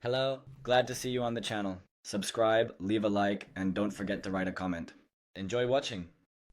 Hello, glad to see you on the channel. Subscribe, leave a like, and don't forget to write a comment. Enjoy watching.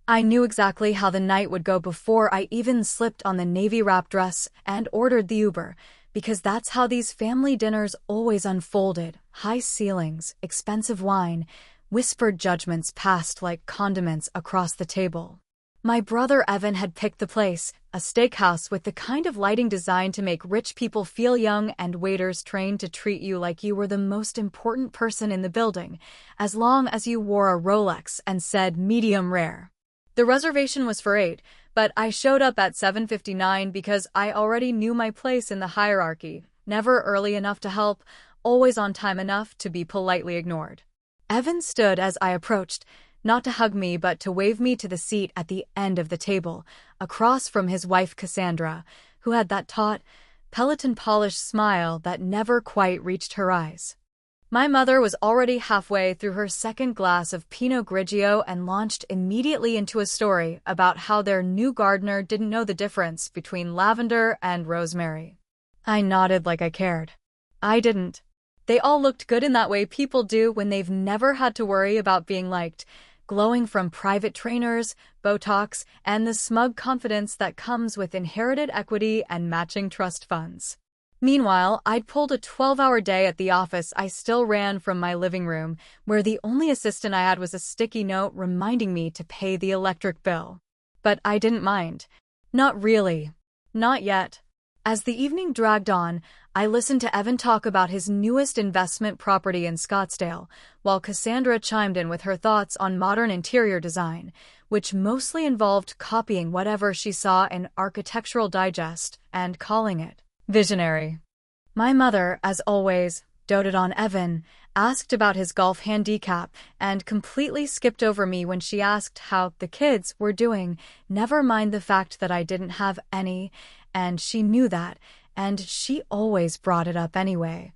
I knew exactly how the night would go before I even slipped on the navy wrap dress and ordered the Uber, because that's how these family dinners always unfolded. High ceilings, expensive wine, whispered judgments passed like condiments across the table. My brother Evan had picked the place, a steakhouse with the kind of lighting designed to make rich people feel young and waiters trained to treat you like you were the most important person in the building, as long as you wore a Rolex and said medium rare. The reservation was for 8, but I showed up at 7:59 because I already knew my place in the hierarchy, never early enough to help, always on time enough to be politely ignored. Evan stood as I approached, not to hug me but to wave me to the seat at the end of the table, across from his wife Cassandra, who had that taut, Peloton-polished smile that never quite reached her eyes. My mother was already halfway through her second glass of Pinot Grigio and launched immediately into a story about how their new gardener didn't know the difference between lavender and rosemary. I nodded like I cared. I didn't. They all looked good in that way people do when they've never had to worry about being liked, glowing from private trainers, Botox, and the smug confidence that comes with inherited equity and matching trust funds. Meanwhile, I'd pulled a 12-hour day at the office. I still ran from my living room, where the only assistant I had was a sticky note reminding me to pay the electric bill. But I didn't mind. Not really. Not yet. As the evening dragged on, I listened to Evan talk about his newest investment property in Scottsdale, while Cassandra chimed in with her thoughts on modern interior design, which mostly involved copying whatever she saw in Architectural Digest and calling it visionary. My mother, as always, doted on Evan, asked about his golf handicap, and completely skipped over me when she asked how the kids were doing, never mind the fact that I didn't have any, and she knew that, and she always brought it up anyway,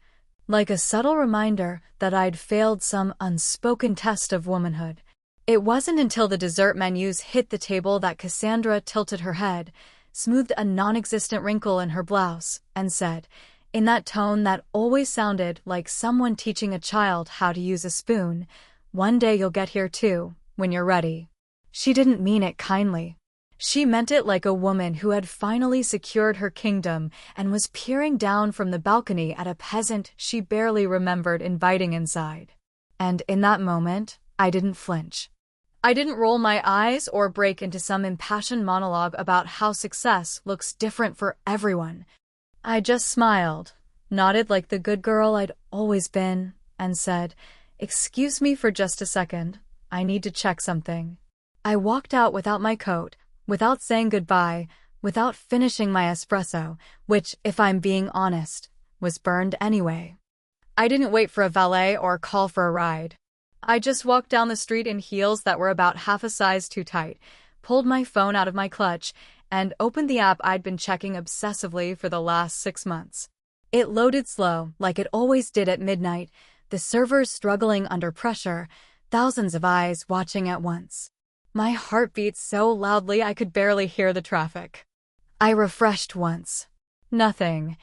like a subtle reminder that I'd failed some unspoken test of womanhood. It wasn't until the dessert menus hit the table that Cassandra tilted her head, smoothed a non-existent wrinkle in her blouse, and said, in that tone that always sounded like someone teaching a child how to use a spoon, "One day you'll get here too, when you're ready." She didn't mean it kindly. She meant it like a woman who had finally secured her kingdom and was peering down from the balcony at a peasant she barely remembered inviting inside. And in that moment, I didn't flinch. I didn't roll my eyes or break into some impassioned monologue about how success looks different for everyone. I just smiled, nodded like the good girl I'd always been, and said, "Excuse me for just a second. I need to check something." I walked out without my coat, without saying goodbye, without finishing my espresso, which, if I'm being honest, was burned anyway. I didn't wait for a valet or call for a ride. I just walked down the street in heels that were about half a size too tight, pulled my phone out of my clutch, and opened the app I'd been checking obsessively for the last 6 months. It loaded slow, like it always did at midnight, the servers struggling under pressure, thousands of eyes watching at once. My heart beat so loudly I could barely hear the traffic. I refreshed once. Nothing.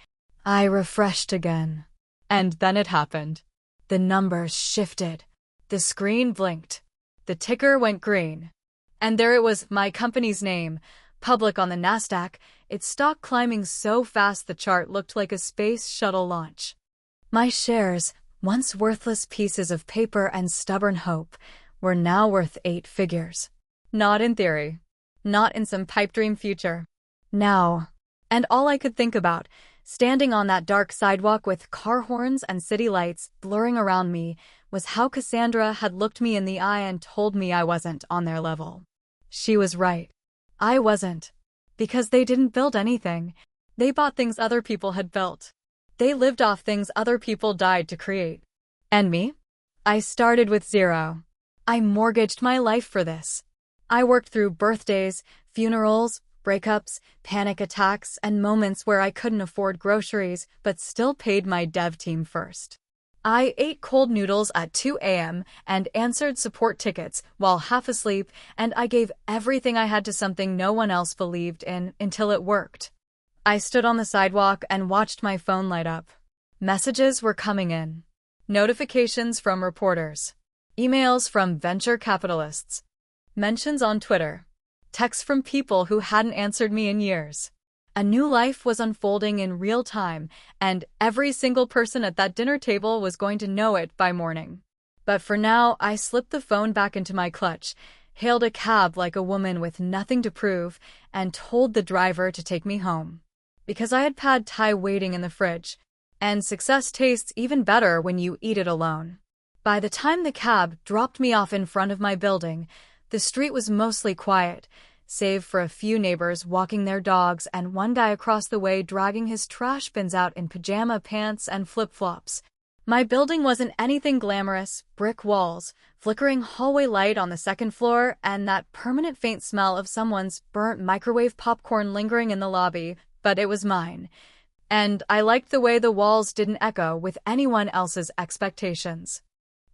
I refreshed again. And then it happened. The numbers shifted. The screen blinked. The ticker went green. And there it was, my company's name, public on the Nasdaq, its stock climbing so fast the chart looked like a space shuttle launch. My shares, once worthless pieces of paper and stubborn hope, were now worth 8 figures. Not in theory. Not in some pipe dream future. Now. And all I could think about, standing on that dark sidewalk with car horns and city lights blurring around me, was how Cassandra had looked me in the eye and told me I wasn't on their level. She was right. I wasn't. Because they didn't build anything. They bought things other people had built. They lived off things other people died to create. And me? I started with 0. I mortgaged my life for this. I worked through birthdays, funerals, breakups, panic attacks, and moments where I couldn't afford groceries but still paid my dev team first. I ate cold noodles at 2 a.m. and answered support tickets while half asleep, and I gave everything I had to something no one else believed in until it worked. I stood on the sidewalk and watched my phone light up. Messages were coming in. Notifications from reporters. Emails from venture capitalists. Mentions on Twitter. Texts from people who hadn't answered me in years. A new life was unfolding in real time, and every single person at that dinner table was going to know it by morning. But for now, I slipped the phone back into my clutch, hailed a cab like a woman with nothing to prove, and told the driver to take me home. Because I had pad thai waiting in the fridge, and success tastes even better when you eat it alone. By the time the cab dropped me off in front of my building, the street was mostly quiet, save for a few neighbors walking their dogs and one guy across the way dragging his trash bins out in pajama pants and flip-flops. My building wasn't anything glamorous: brick walls, flickering hallway light on the second floor, and that permanent faint smell of someone's burnt microwave popcorn lingering in the lobby, but it was mine. And I liked the way the walls didn't echo with anyone else's expectations.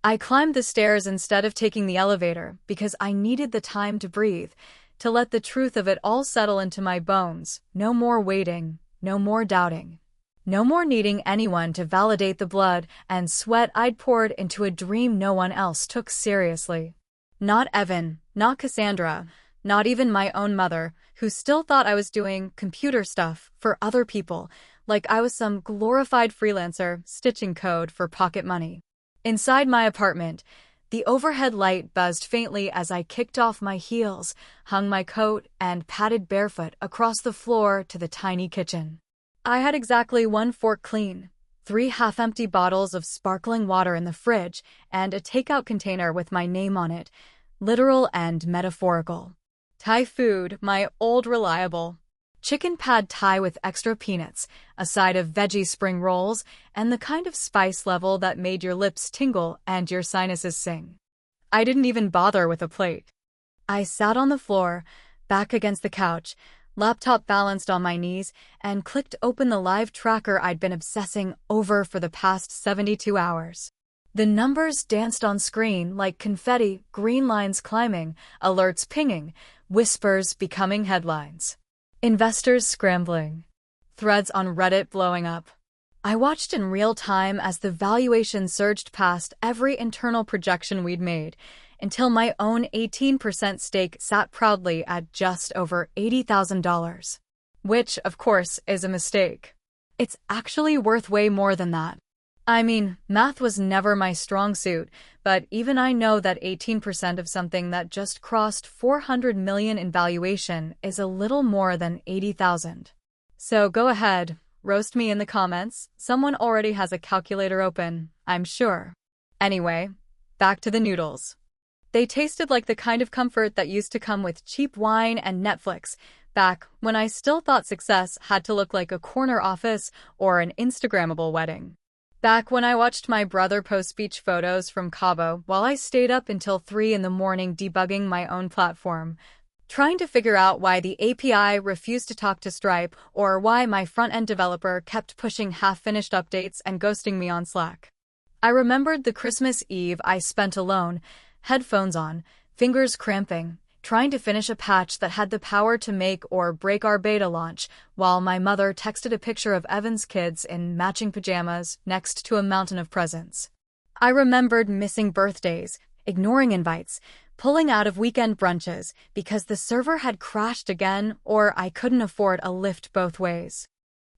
I climbed the stairs instead of taking the elevator because I needed the time to breathe, to let the truth of it all settle into my bones. No more waiting, no more doubting. No more needing anyone to validate the blood and sweat I'd poured into a dream no one else took seriously. Not Evan, not Cassandra, not even my own mother, who still thought I was doing computer stuff for other people, like I was some glorified freelancer stitching code for pocket money. Inside my apartment, the overhead light buzzed faintly as I kicked off my heels, hung my coat, and padded barefoot across the floor to the tiny kitchen. I had exactly one fork clean, 3 half-empty bottles of sparkling water in the fridge, and a takeout container with my name on it, literal and metaphorical. Thai food, my old reliable. Chicken pad thai with extra peanuts, a side of veggie spring rolls, and the kind of spice level that made your lips tingle and your sinuses sing. I didn't even bother with a plate. I sat on the floor, back against the couch, laptop balanced on my knees, and clicked open the live tracker I'd been obsessing over for the past 72 hours. The numbers danced on screen like confetti, green lines climbing, alerts pinging, whispers becoming headlines. Investors scrambling. Threads on Reddit blowing up. I watched in real time as the valuation surged past every internal projection we'd made, until my own 18% stake sat proudly at just over $80,000. Which, of course, is a mistake. It's actually worth way more than that. I mean, math was never my strong suit, but even I know that 18% of something that just crossed $400 million in valuation is a little more than 80,000. So go ahead, roast me in the comments. Someone already has a calculator open, I'm sure. Anyway, back to the noodles. They tasted like the kind of comfort that used to come with cheap wine and Netflix, back when I still thought success had to look like a corner office or an Instagrammable wedding. Back when I watched my brother post beach photos from Cabo while I stayed up until 3 in the morning debugging my own platform, trying to figure out why the API refused to talk to Stripe or why my front-end developer kept pushing half-finished updates and ghosting me on Slack. I remembered the Christmas Eve I spent alone, headphones on, fingers cramping, trying to finish a patch that had the power to make or break our beta launch, while my mother texted a picture of Evan's kids in matching pajamas next to a mountain of presents. I remembered missing birthdays, ignoring invites, pulling out of weekend brunches because the server had crashed again or I couldn't afford a lift both ways.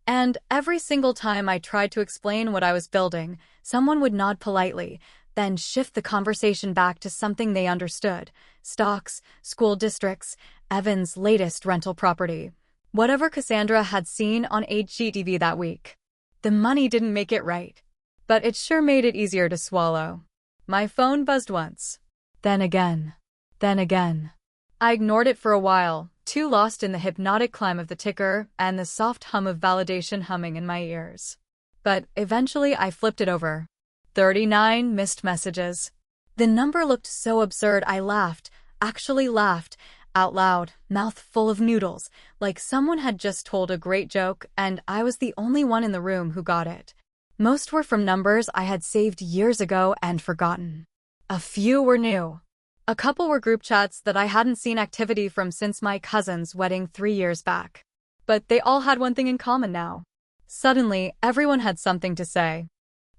And every single time I tried to explain what I was building, someone would nod politely, then shift the conversation back to something they understood: stocks, school districts, Evan's latest rental property, whatever Cassandra had seen on HGTV that week. The money didn't make it right, but it sure made it easier to swallow. My phone buzzed once. Then again. Then again. I ignored it for a while, too lost in the hypnotic climb of the ticker and the soft hum of validation humming in my ears. But eventually I flipped it over. 39 missed messages. The number looked so absurd I laughed, actually laughed, out loud, mouth full of noodles, like someone had just told a great joke and I was the only one in the room who got it. Most were from numbers I had saved years ago and forgotten. A few were new. A couple were group chats that I hadn't seen activity from since my cousin's wedding 3 years back. But they all had one thing in common now. Suddenly, everyone had something to say.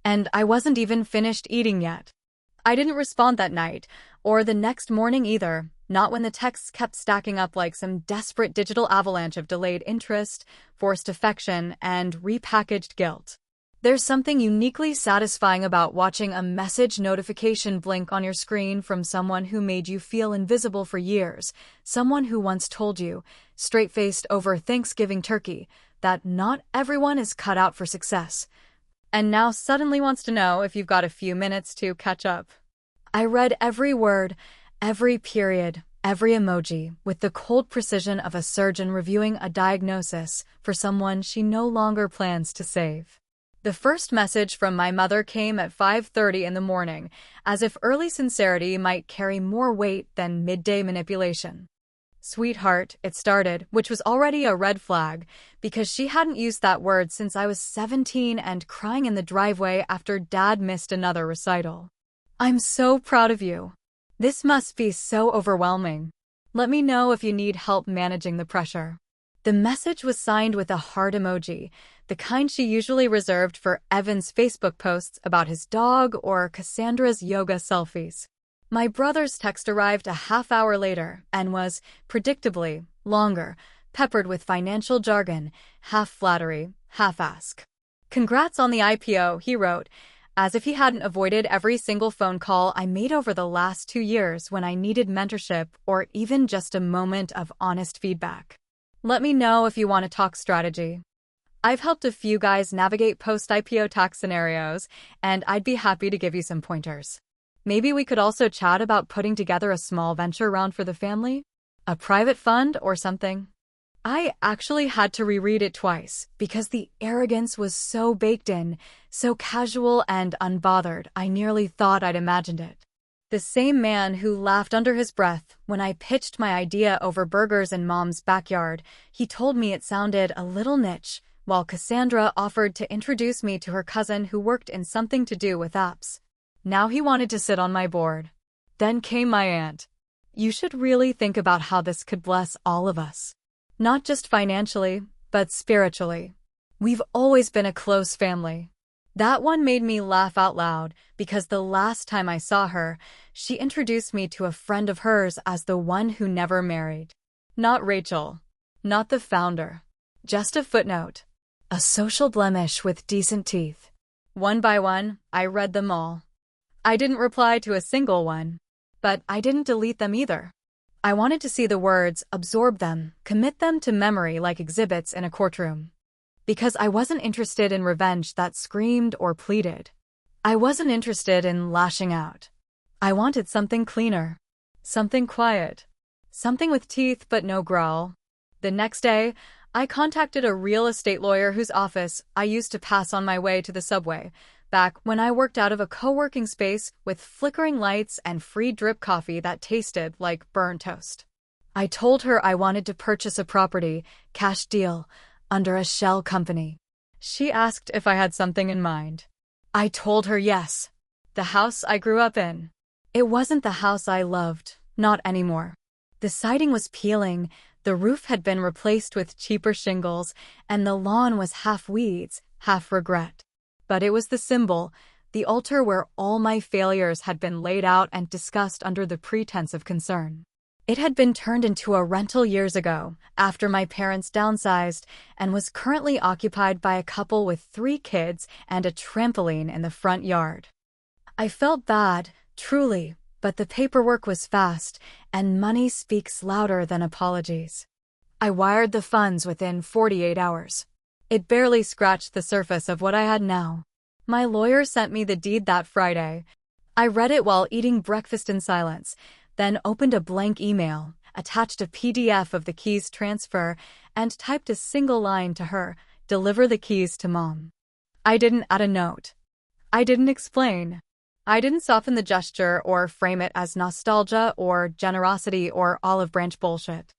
And I wasn't even finished eating yet. I didn't respond that night, or the next morning either, not when the texts kept stacking up like some desperate digital avalanche of delayed interest, forced affection, and repackaged guilt. There's something uniquely satisfying about watching a message notification blink on your screen from someone who made you feel invisible for years, someone who once told you, straight-faced over Thanksgiving turkey, that not everyone is cut out for success, and now suddenly wants to know if you've got a few minutes to catch up. I read every word, every period, every emoji, with the cold precision of a surgeon reviewing a diagnosis for someone she no longer plans to save. The first message from my mother came at 5:30 in the morning, as if early sincerity might carry more weight than midday manipulation. Sweetheart, it started, which was already a red flag, because she hadn't used that word since I was 17 and crying in the driveway after Dad missed another recital. I'm so proud of you. This must be so overwhelming. Let me know if you need help managing the pressure. The message was signed with a heart emoji, the kind she usually reserved for Evan's Facebook posts about his dog or Cassandra's yoga selfies. My brother's text arrived a half hour later and was, predictably, longer, peppered with financial jargon, half flattery, half ask. Congrats on the IPO, he wrote, as if he hadn't avoided every single phone call I made over the last 2 years when I needed mentorship or even just a moment of honest feedback. Let me know if you want to talk strategy. I've helped a few guys navigate post-IPO tax scenarios, and I'd be happy to give you some pointers. Maybe we could also chat about putting together a small venture round for the family? A private fund or something? I actually had to reread it twice because the arrogance was so baked in, so casual and unbothered, I nearly thought I'd imagined it. The same man who laughed under his breath when I pitched my idea over burgers in Mom's backyard, he told me it sounded a little niche, while Cassandra offered to introduce me to her cousin who worked in something to do with apps. Now he wanted to sit on my board. Then came my aunt. You should really think about how this could bless all of us. Not just financially, but spiritually. We've always been a close family. That one made me laugh out loud because the last time I saw her, she introduced me to a friend of hers as the one who never married. Not Rachel. Not the founder. Just a footnote. A social blemish with decent teeth. One by one, I read them all. I didn't reply to a single one. But I didn't delete them either. I wanted to see the words, absorb them, commit them to memory like exhibits in a courtroom. Because I wasn't interested in revenge that screamed or pleaded. I wasn't interested in lashing out. I wanted something cleaner. Something quiet. Something with teeth but no growl. The next day, I contacted a real estate lawyer whose office I used to pass on my way to the subway, back when I worked out of a co-working space with flickering lights and free drip coffee that tasted like burnt toast. I told her I wanted to purchase a property, cash deal, under a shell company. She asked if I had something in mind. I told her yes. The house I grew up in. It wasn't the house I loved, not anymore. The siding was peeling, the roof had been replaced with cheaper shingles, and the lawn was half weeds, half regret. But it was the symbol, the altar where all my failures had been laid out and discussed under the pretense of concern. It had been turned into a rental years ago, after my parents downsized, and was currently occupied by a couple with 3 kids and a trampoline in the front yard. I felt bad, truly, but the paperwork was fast, and money speaks louder than apologies. I wired the funds within 48 hours. It barely scratched the surface of what I had now. My lawyer sent me the deed that Friday. I read it while eating breakfast in silence, then opened a blank email, attached a PDF of the keys transfer, and typed a single line to her, deliver the keys to Mom. I didn't add a note. I didn't explain. I didn't soften the gesture or frame it as nostalgia or generosity or olive branch bullshit.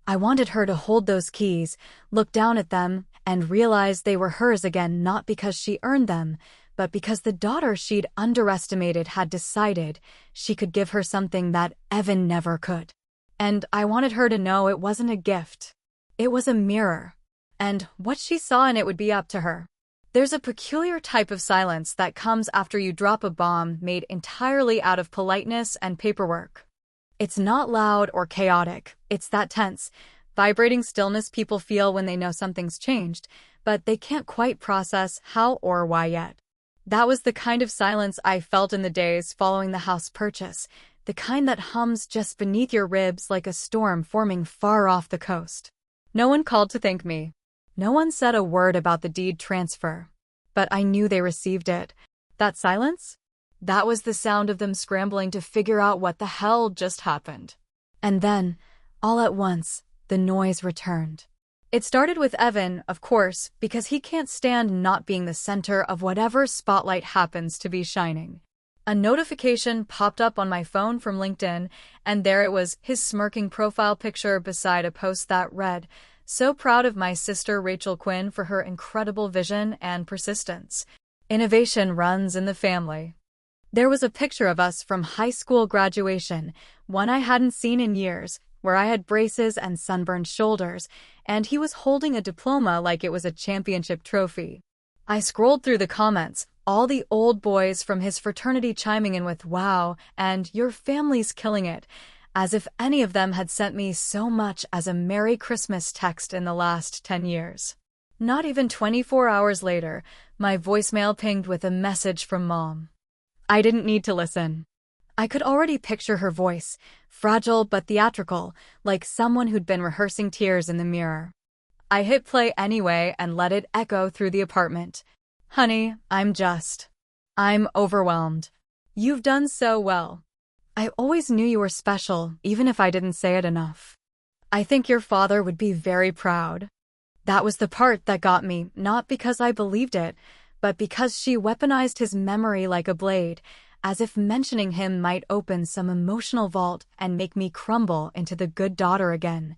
I wanted her to hold those keys, look down at them, and realize they were hers again, not because she earned them, but because the daughter she'd underestimated had decided she could give her something that Evan never could. And I wanted her to know it wasn't a gift. It was a mirror. And what she saw in it would be up to her. There's a peculiar type of silence that comes after you drop a bomb made entirely out of politeness and paperwork. It's not loud or chaotic. It's that tense, vibrating stillness people feel when they know something's changed, but they can't quite process how or why yet. That was the kind of silence I felt in the days following the house purchase, the kind that hums just beneath your ribs like a storm forming far off the coast. No one called to thank me. No one said a word about the deed transfer. But I knew they received it. That silence? That was the sound of them scrambling to figure out what the hell just happened. And then, all at once, the noise returned. It started with Evan, of course, because he can't stand not being the center of whatever spotlight happens to be shining. A notification popped up on my phone from LinkedIn, and there it was, his smirking profile picture beside a post that read, "So proud of my sister Rachel Quinn for her incredible vision and persistence. Innovation runs in the family." There was a picture of us from high school graduation, one I hadn't seen in years, where I had braces and sunburned shoulders, and he was holding a diploma like it was a championship trophy. I scrolled through the comments, all the old boys from his fraternity chiming in with "wow" and "your family's killing it," as if any of them had sent me so much as a Merry Christmas text in the last 10 years. Not even 24 hours later, my voicemail pinged with a message from Mom. I didn't need to listen. I could already picture her voice, fragile but theatrical, like someone who'd been rehearsing tears in the mirror. I hit play anyway and let it echo through the apartment. "Honey, I'm overwhelmed. You've done so well. I always knew you were special, even if I didn't say it enough. I think your father would be very proud." That was the part that got me, not because I believed it, but because she weaponized his memory like a blade, as if mentioning him might open some emotional vault and make me crumble into the good daughter again.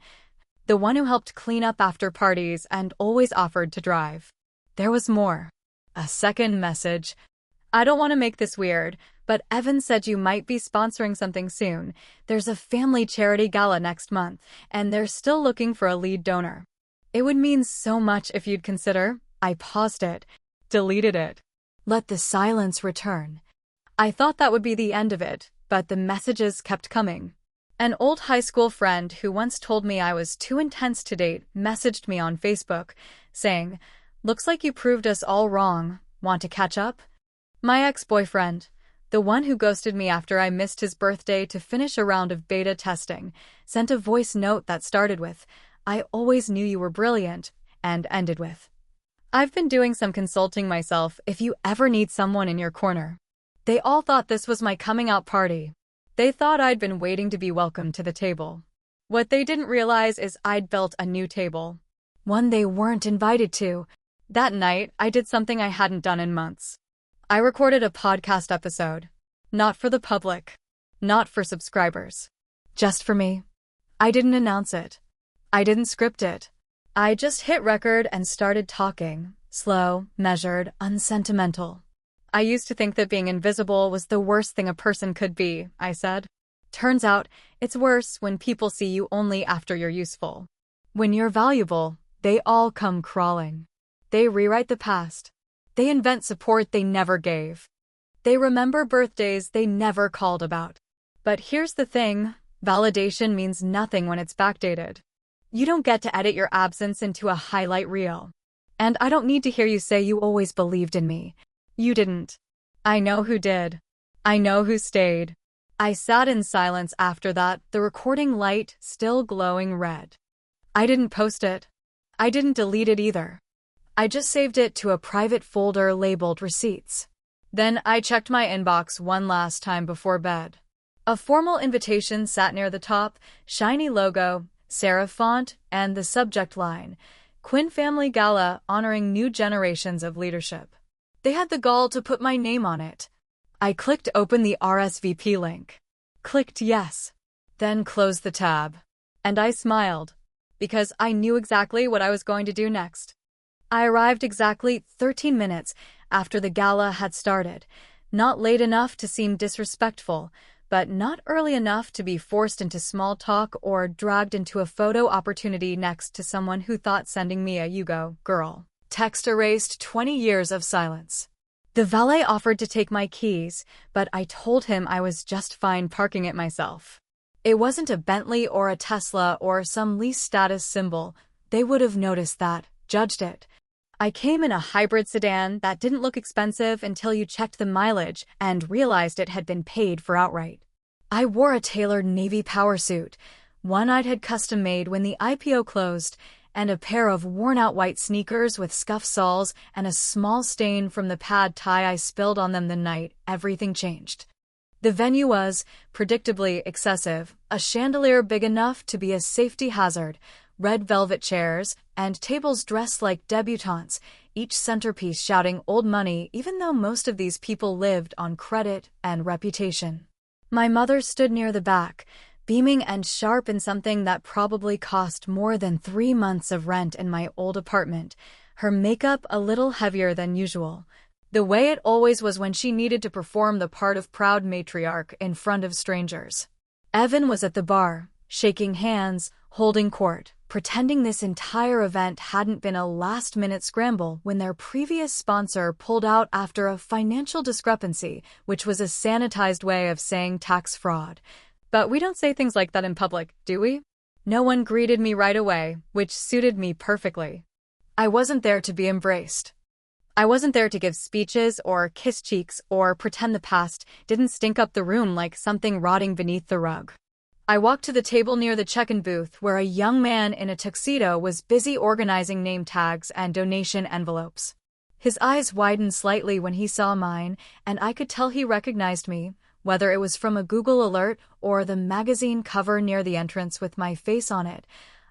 The one who helped clean up after parties and always offered to drive. There was more. A second message. "I don't want to make this weird, but Evan said you might be sponsoring something soon. There's a family charity gala next month, and they're still looking for a lead donor. It would mean so much if you'd consider." I paused it, deleted it. Let the silence return. I thought that would be the end of it, but the messages kept coming. An old high school friend who once told me I was too intense to date messaged me on Facebook, saying, "Looks like you proved us all wrong. Want to catch up?" My ex-boyfriend, the one who ghosted me after I missed his birthday to finish a round of beta testing, sent a voice note that started with, "I always knew you were brilliant," and ended with, "I've been doing some consulting myself if you ever need someone in your corner." They all thought this was my coming out party. They thought I'd been waiting to be welcomed to the table. What they didn't realize is I'd built a new table. One they weren't invited to. That night, I did something I hadn't done in months. I recorded a podcast episode. Not for the public. Not for subscribers. Just for me. I didn't announce it. I didn't script it. I just hit record and started talking. Slow, measured, unsentimental. "I used to think that being invisible was the worst thing a person could be," I said. "Turns out, it's worse when people see you only after you're useful. When you're valuable, they all come crawling. They rewrite the past. They invent support they never gave. They remember birthdays they never called about. But here's the thing, validation means nothing when it's backdated. You don't get to edit your absence into a highlight reel. And I don't need to hear you say you always believed in me. You didn't. I know who did. I know who stayed." I sat in silence after that, the recording light still glowing red. I didn't post it. I didn't delete it either. I just saved it to a private folder labeled receipts. Then I checked my inbox one last time before bed. A formal invitation sat near the top, shiny logo, serif font, and the subject line, "Quinn Family Gala honoring new generations of leadership." They had the gall to put my name on it. I clicked open the RSVP link. Clicked yes. Then closed the tab. And I smiled, because I knew exactly what I was going to do next. I arrived exactly 13 minutes after the gala had started, not late enough to seem disrespectful, but not early enough to be forced into small talk or dragged into a photo opportunity next to someone who thought sending me a "you go, girl" text erased 20 years of silence. The valet offered to take my keys, but I told him I was just fine parking it myself. It wasn't a Bentley or a Tesla or some lease status symbol. They would have noticed that, judged it. I came in a hybrid sedan that didn't look expensive until you checked the mileage and realized it had been paid for outright. I wore a tailored navy power suit, one I'd had custom made when the IPO closed, and a pair of worn-out white sneakers with scuffed soles and a small stain from the pad thai I spilled on them the night everything changed. The venue was, predictably, excessive, a chandelier big enough to be a safety hazard, red velvet chairs, and tables dressed like debutantes, each centerpiece shouting old money even though most of these people lived on credit and reputation. My mother stood near the back, beaming and sharp in something that probably cost more than 3 months of rent in my old apartment, her makeup a little heavier than usual, the way it always was when she needed to perform the part of proud matriarch in front of strangers. Evan was at the bar, shaking hands, holding court, pretending this entire event hadn't been a last-minute scramble when their previous sponsor pulled out after a financial discrepancy, which was a sanitized way of saying tax fraud. But we don't say things like that in public, do we? No one greeted me right away, which suited me perfectly. I wasn't there to be embraced. I wasn't there to give speeches or kiss cheeks or pretend the past didn't stink up the room like something rotting beneath the rug. I walked to the table near the check-in booth where a young man in a tuxedo was busy organizing name tags and donation envelopes. His eyes widened slightly when he saw mine, and I could tell he recognized me, whether it was from a Google alert or the magazine cover near the entrance with my face on it.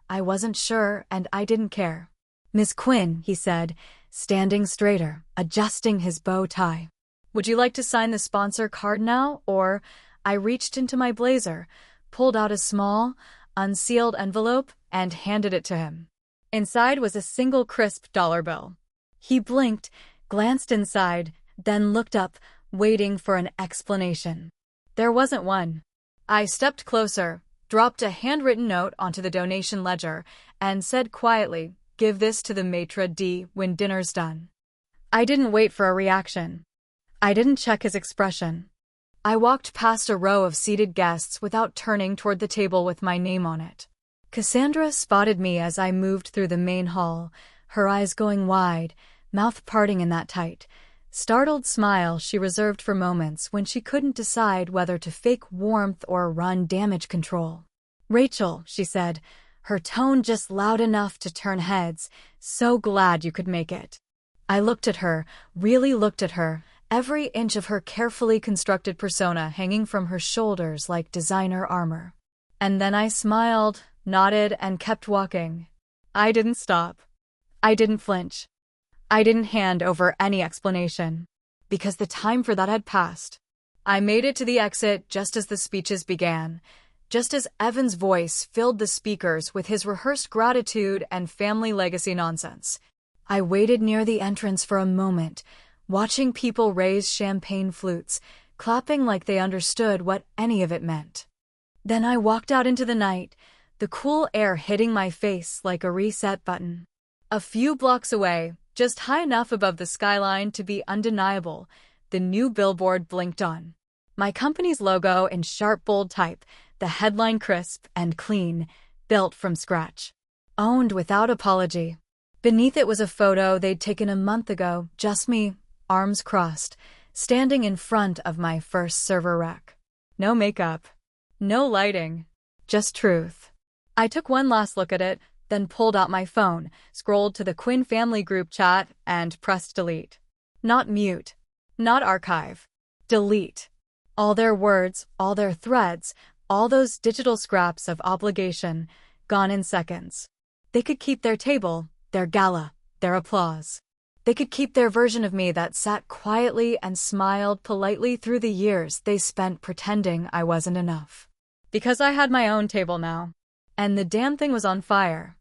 I wasn't sure, and I didn't care. "Miss Quinn," he said, standing straighter, adjusting his bow tie. "Would you like to sign the sponsor card now, or—" I reached into my blazer, pulled out a small, unsealed envelope, and handed it to him. Inside was a single crisp dollar bill. He blinked, glanced inside, then looked up, waiting for an explanation. There wasn't one. I stepped closer, dropped a handwritten note onto the donation ledger, and said quietly, "Give this to the maitre d' when dinner's done." I didn't wait for a reaction. I didn't check his expression. I walked past a row of seated guests without turning toward the table with my name on it. Cassandra spotted me as I moved through the main hall, her eyes going wide, mouth parting in that tight, startled smile she reserved for moments when she couldn't decide whether to fake warmth or run damage control. "Rachel," she said, her tone just loud enough to turn heads, "so glad you could make it." I looked at her, really looked at her, every inch of her carefully constructed persona hanging from her shoulders like designer armor. And then I smiled, nodded, and kept walking. I didn't stop. I didn't flinch. I didn't hand over any explanation, because the time for that had passed. I made it to the exit just as the speeches began, just as Evan's voice filled the speakers with his rehearsed gratitude and family legacy nonsense. I waited near the entrance for a moment, watching people raise champagne flutes, clapping like they understood what any of it meant. Then I walked out into the night, the cool air hitting my face like a reset button. A few blocks away, just high enough above the skyline to be undeniable, the new billboard blinked on. My company's logo in sharp bold type, the headline crisp and clean, built from scratch. Owned without apology. Beneath it was a photo they'd taken a month ago, just me, arms crossed, standing in front of my first server rack. No makeup. No lighting. Just truth. I took one last look at it, then pulled out my phone, scrolled to the Quinn family group chat, and pressed delete. Not mute. Not archive. Delete. All their words, all their threads, all those digital scraps of obligation, gone in seconds. They could keep their table, their gala, their applause. They could keep their version of me that sat quietly and smiled politely through the years they spent pretending I wasn't enough. Because I had my own table now. And the damn thing was on fire.